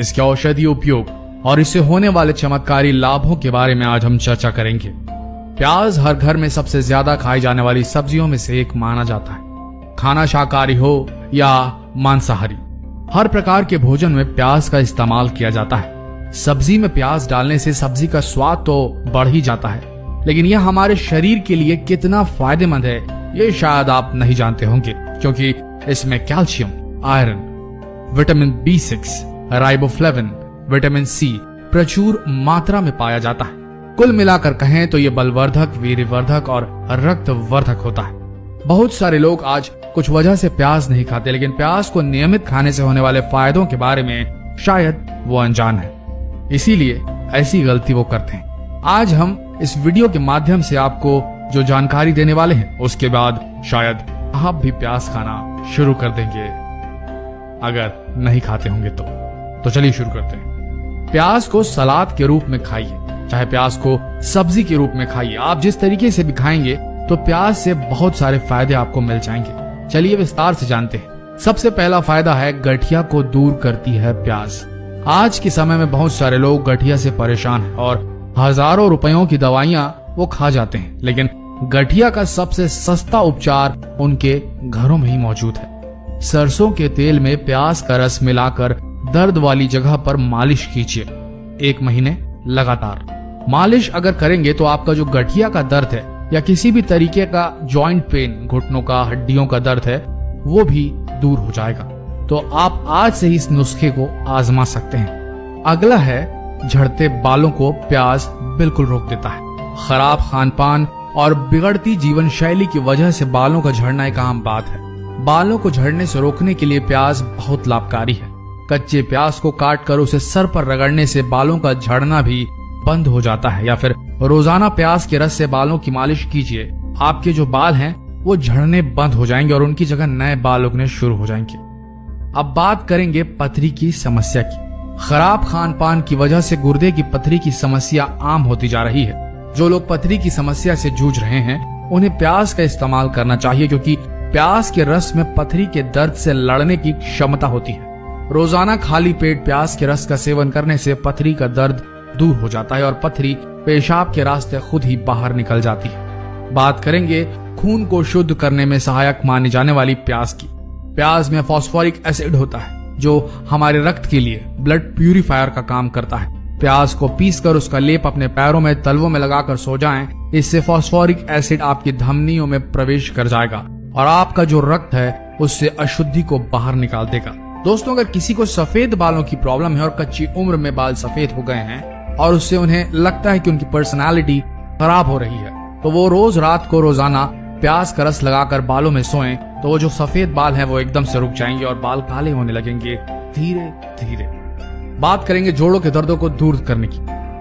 इसके औषधीय उपयोग और इससे होने वाले चमत्कारी लाभों के बारे में आज हम चर्चा करेंगे। प्याज हर घर में सबसे ज्यादा खाई जाने वाली सब्जियों में से एक माना जाता है। खाना शाकाहारी हो या मांसाहारी, हर प्रकार के भोजन में प्याज का इस्तेमाल किया जाता है। सब्जी में प्याज डालने से सब्जी का स्वाद तो बढ़ ही जाता है, लेकिन यह हमारे शरीर के लिए कितना फायदेमंद है ये शायद आप नहीं जानते होंगे, क्योंकि इसमें calcium, iron, vitamin B6, riboflavin, vitamin C प्रचुर मात्रा में पाया जाता है। कुल मिलाकर कहें तो ये बलवर्धक, वीर्यवर्धक और रक्तवर्धक होता है। बहुत सारे लोग आज कुछ वजह से प्याज नहीं खाते, लेकिन प्याज को नियमित खाने से होने वाले फायदों के बारे में शायद वो अनजान है, इसीलिए ऐसी गलती वो करते हैं। आज हम इस वीडियो के माध्यम से आपको जो जानकारी देने वाले हैं, उसके बाद शायद आप भी प्याज खाना शुरू कर देंगे अगर नहीं खाते होंगे तो चलिए शुरू करते हैं। प्याज को सलाद के रूप में खाइए, चाहे प्याज को सब्जी के रूप में खाइए। आप जिस तरीके से भी खाएंगे तो प्याज से बहुत सारे फायदे आपको मिल जाएंगे। चलिए विस्तार से जानते हैं। सबसे पहला फायदा है गठिया को दूर करती है प्याज। आज के समय में बहुत सारे लोग गठिया से परेशान हैं और हजारों रुपयों की दवाइयां वो खा जाते हैं, लेकिन गठिया का सबसे सस्ता उपचार उनके घरों में ही मौजूद है। सरसों के तेल में प्याज का रस मिलाकर दर्द वाली जगह पर मालिश कीजिए 1 महीने लगातार। मालिश अगर करेंगे तो आपका जो गठिया का दर्द है या किसी भी तरीके का जॉइंट पेन, घुटनों का, हड्डियों का दर्द है, वो भी दूर हो जाएगा। तो आप आज से ही इस नुस्खे को आजमा सकते हैं। अगला है झड़ते बालों को प्याज बिल्कुल रोक देता है। खराब खानपान और बिगड़ती जीवन शैली की वजह से बालों का झड़ना एक आम बात है। बालों को झड़ने से रोकने के लिए प्याज बहुत लाभकारी है। कच्चे प्याज को काट कर उसे सर पर रगड़ने से बालों का झड़ना भी बंद हो जाता है, या फिर रोजाना प्याज के रस से बालों की मालिश कीजिए। आपके जो बाल हैं वो झड़ने बंद हो जाएंगे और उनकी जगह नए बाल उगने शुरू हो जाएंगे। अब बात करेंगे पथरी की समस्या की। खराब खान पान की वजह से गुर्दे की पथरी की समस्या आम होती जा रही है। जो लोग पथरी की समस्या से जूझ रहे हैं उन्हें प्याज का इस्तेमाल करना चाहिए, क्योंकि प्याज के रस में पथरी के दर्द से लड़ने की क्षमता होती है। रोजाना खाली पेट प्याज के रस का सेवन करने से पथरी का दर्द दूर हो जाता है और पथरी पेशाब के रास्ते खुद ही बाहर निकल जाती है। बात करेंगे खून को शुद्ध करने में सहायक मानी जाने वाली प्याज की। प्याज में फास्फोरिक एसिड होता है जो हमारे रक्त के लिए ब्लड प्यूरिफायर का काम करता है। प्याज को पीसकर उसका लेप अपने पैरों में, तलवों में लगाकर सो जाएं। इससे फास्फोरिक एसिड आपकी धमनियों में प्रवेश कर जाएगा और आपका जो रक्त है उससे अशुद्धि को बाहर निकाल देगा। दोस्तों, अगर किसी को सफेद बालों की प्रॉब्लम है और कच्ची उम्र में बाल सफेद हो गए हैं और उससे उन्हें लगता है कि उनकी पर्सनालिटी खराब हो रही है, तो वो रोज रात को रोजाना प्याज का रस लगाकर बालों में सोएं, तो वो जो सफेद बाल हैं वो एकदम से रुक जाएंगे और बाल काले होने लगेंगे धीरे धीरे। बात करेंगे जोड़ों के दर्दों को दूर करने की।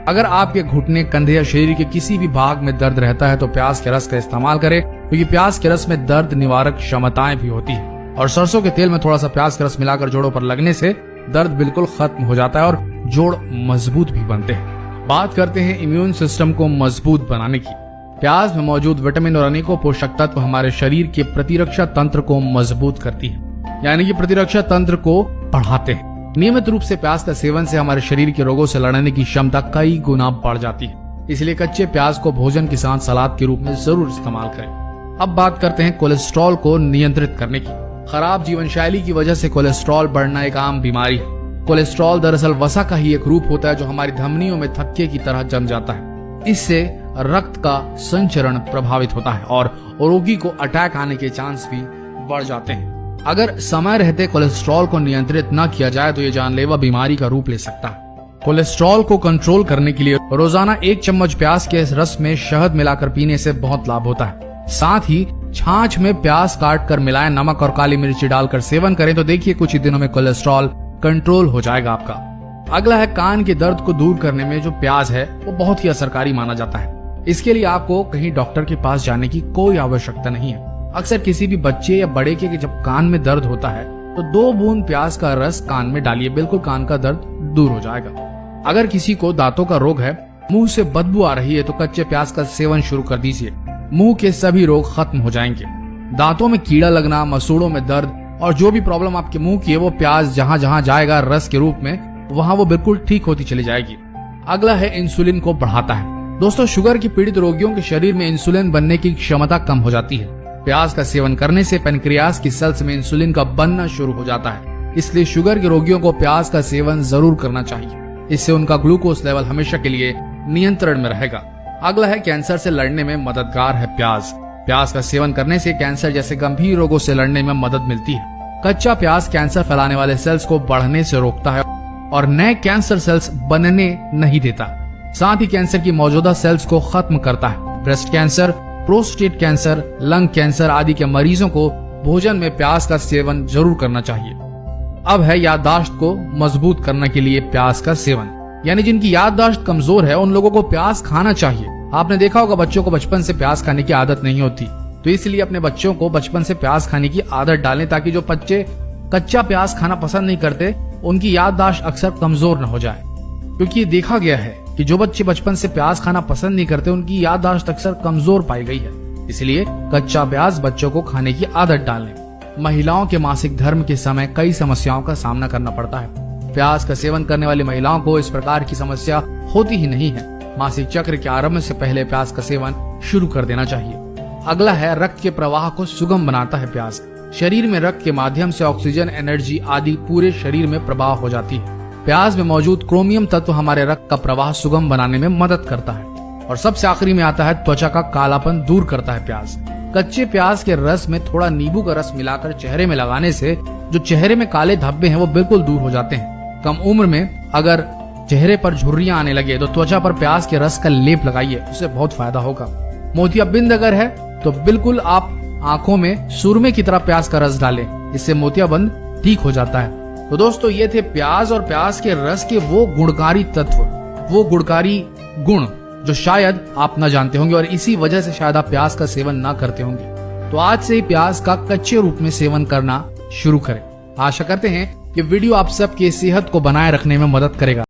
अगर आपके घुटने, कंधे या शरीर के किसी भी भाग में दर्द रहता है तो प्याज के रस का इस्तेमाल करें, क्योंकि प्याज के रस में दर्द निवारक क्षमताएं भी होती है। और सरसों के तेल में थोड़ा सा प्याज का रस मिलाकर जोड़ों पर लगने से दर्द बिल्कुल खत्म हो जाता है और जोड़ मजबूत भी बनते हैं। बात करते हैं इम्यून सिस्टम को मजबूत बनाने की। प्याज में मौजूद विटामिन और अनेकों पोषक तत्व हमारे शरीर के प्रतिरक्षा तंत्र को मजबूत करती है, यानी कि प्रतिरक्षा तंत्र को बढ़ाते हैं। नियमित रूप से प्याज का सेवन से हमारे शरीर के रोगों से लड़ने की क्षमता कई गुना बढ़ जाती है। इसलिए कच्चे प्याज को भोजन के साथ सलाद के रूप में जरूर इस्तेमाल करें। अब बात करते हैं कोलेस्ट्रॉल को नियंत्रित करने की। खराब जीवन शैली की वजह से कोलेस्ट्रॉल बढ़ना एक आम बीमारी है। कोलेस्ट्रॉल दरअसल वसा का ही एक रूप होता है जो हमारी धमनियों में थक्के की तरह जम जाता है। इससे रक्त का संचरण प्रभावित होता है और रोगी को अटैक आने के चांस भी बढ़ जाते हैं। अगर समय रहते कोलेस्ट्रॉल को नियंत्रित न किया जाए तो ये जानलेवा बीमारी का रूप ले सकता है। कोलेस्ट्रॉल को कंट्रोल करने के लिए रोजाना 1 चम्मच प्याज के रस में शहद मिलाकर पीने से बहुत लाभ होता है। साथ ही छाछ में प्याज काट कर मिलाएं, नमक और काली मिर्ची डालकर सेवन करें तो देखिए कुछ ही दिनों में कोलेस्ट्रॉल कंट्रोल हो जाएगा आपका। अगला है कान के दर्द को दूर करने में जो प्याज है वो बहुत ही असरकारी माना जाता है। इसके लिए आपको कहीं डॉक्टर के पास जाने की कोई आवश्यकता नहीं है। अक्सर किसी भी बच्चे या बड़े के जब कान में दर्द होता है तो 2 बूंद प्याज का रस कान में डालिए, बिल्कुल कान का दर्द दूर हो जाएगा। अगर किसी को दांतों का रोग है, मुंह से बदबू आ रही है तो कच्चे प्याज का सेवन शुरू कर दीजिए। मुंह के सभी रोग खत्म हो जाएंगे। दांतों में कीड़ा लगना, मसूड़ों में दर्द और जो भी प्रॉब्लम आपके मुंह की है वो प्याज जहां जहां जाएगा रस के रूप में वहाँ वो बिल्कुल ठीक होती चली जाएगी। अगला है इंसुलिन को बढ़ाता है। दोस्तों, शुगर की पीड़ित रोगियों के शरीर में इंसुलिन बनने की क्षमता कम हो जाती है। प्याज का सेवन करने से पेनक्रियास की सेल्स में इंसुलिन का बनना शुरू हो जाता है। इसलिए शुगर के रोगियों को प्याज का सेवन जरूर करना चाहिए। इससे उनका ग्लूकोज लेवल हमेशा के लिए नियंत्रण में रहेगा। अगला है कैंसर से लड़ने में मददगार है प्याज। प्याज का सेवन करने से कैंसर जैसे गंभीर रोगों से लड़ने में मदद मिलती है। कच्चा प्याज कैंसर फैलाने वाले सेल्स को बढ़ने से रोकता है और नए कैंसर सेल्स बनने नहीं देता। साथ ही कैंसर की मौजूदा सेल्स को खत्म करता है। Breast cancer, prostate cancer, lung cancer आदि के मरीजों को भोजन में प्याज का सेवन जरूर करना चाहिए। अब है याददाश्त को मजबूत करने के लिए प्याज का सेवन, यानी जिनकी याददाश्त कमजोर है उन लोगों को प्याज खाना चाहिए। आपने देखा होगा बच्चों को बचपन से प्याज खाने की आदत नहीं होती, तो इसलिए अपने बच्चों को बचपन से प्याज खाने की आदत डालें ताकि जो बच्चे कच्चा प्याज खाना पसंद नहीं करते उनकी याददाश्त अक्सर कमजोर न हो जाए। क्योंकि ये देखा गया है कि जो बच्चे बचपन से प्याज खाना पसंद नहीं करते उनकी याददाश्त अक्सर कमजोर पाई गई है। इसलिए कच्चा प्याज बच्चों को खाने की आदत डालें। महिलाओं के मासिक धर्म के समय कई समस्याओं का सामना करना पड़ता है। प्याज का सेवन करने वाली महिलाओं को इस प्रकार की समस्या होती ही नहीं है। मासिक चक्र के आरंभ से पहले प्याज का सेवन शुरू कर देना चाहिए। अगला है रक्त के प्रवाह को सुगम बनाता है प्याज। शरीर में रक्त के माध्यम से ऑक्सीजन, एनर्जी आदि पूरे शरीर में प्रवाह हो जाती है। प्याज में मौजूद क्रोमियम तत्व हमारे रक्त का प्रवाह सुगम बनाने में मदद करता है। और सबसे आखिरी में आता है त्वचा का कालापन दूर करता है प्याज। कच्चे प्याज के रस में थोड़ा नींबू का रस मिलाकर चेहरे में लगाने से जो चेहरे में काले धब्बे हैं वो बिल्कुल दूर हो जाते हैं। कम उम्र में अगर चेहरे पर झुर्रियां आने लगे तो त्वचा पर प्याज के रस का लेप लगाइए, उससे बहुत फायदा होगा। मोतियाबिंद अगर है तो बिल्कुल आप आंखों में सुरमे की तरह प्याज का रस डालें, इससे मोतियाबिंद ठीक हो जाता है। तो दोस्तों, ये थे प्याज और प्याज के रस के वो गुणकारी तत्व, वो गुणकारी गुण जो शायद आप न जानते होंगे और इसी वजह से शायद आप प्याज का सेवन ना करते होंगे। तो आज से ही प्याज का कच्चे रूप में सेवन करना शुरू करें। आशा करते हैं कि वीडियो आप सबकी सेहत को बनाए रखने में मदद करेगा।